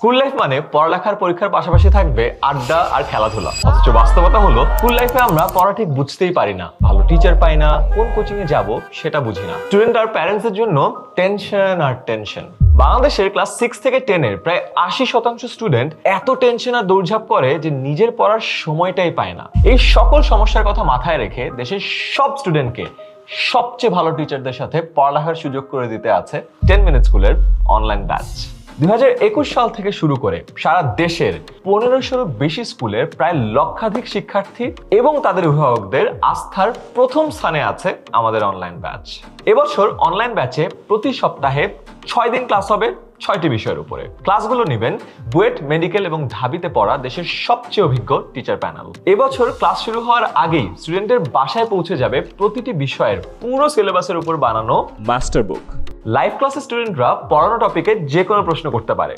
School life মানে পড়ালেখার পরীক্ষার পাশাপাশি থাকবে আড্ডা আর খেলাধুলা। অথচ বাস্তবতা হলো স্কুল লাইফে আমরা পড়া ঠিক বুঝতেই পারি না, ভালো টিচার পাই না, কোন কোচিং এ যাব সেটা বুঝি না। স্টুডেন্ট আর প্যারেন্টস এর জন্য টেনশন আর টেনশন। বাংলাদেশের ক্লাস 6 থেকে 10 এর প্রায় 80% স্টুডেন্ট এত টেনশন আর দৌড়ঝাঁপ করে যে নিজের পড়ার সময়টাই পায় না। এই সকল সমস্যার কথা মাথায় রেখে দেশের সব স্টুডেন্টকে সবচেয়ে ভালো টিচারদের সাথে পড়ালেখার সুযোগ করে দিতে আছে 10 মিনিট স্কুলের অনলাইন ব্যাচ। 2021 সাল থেকে শুরু করে সারা দেশের 1500-এরও বেশি স্কুলের প্রায় লক্ষাধিক শিক্ষার্থী এবং তাদের অভিভাবকদের আস্থার প্রথম স্থানে আছে আমাদের অনলাইন ব্যাচ। এবছর অনলাইন ব্যাচে প্রতি সপ্তাহে 6 দিন ক্লাস হবে 6টি বিষয়ের উপরে। ক্লাসগুলো নেবেন বুয়েট, মেডিকেল এবং ঢাবিতে পড়া দেশের সবচেয়ে অভিজ্ঞ টিচার প্যানেল। এবছর ক্লাস শুরু হওয়ার আগেই স্টুডেন্টের বাসায় পৌঁছে যাবে প্রতিটি বিষয়ের পুরো সিলেবাসের উপর বানানো মাস্টার বুক। লাইভ ক্লাসে স্টুডেন্টরা পড়ানো টপিকে যে কোনো প্রশ্ন করতে পারে।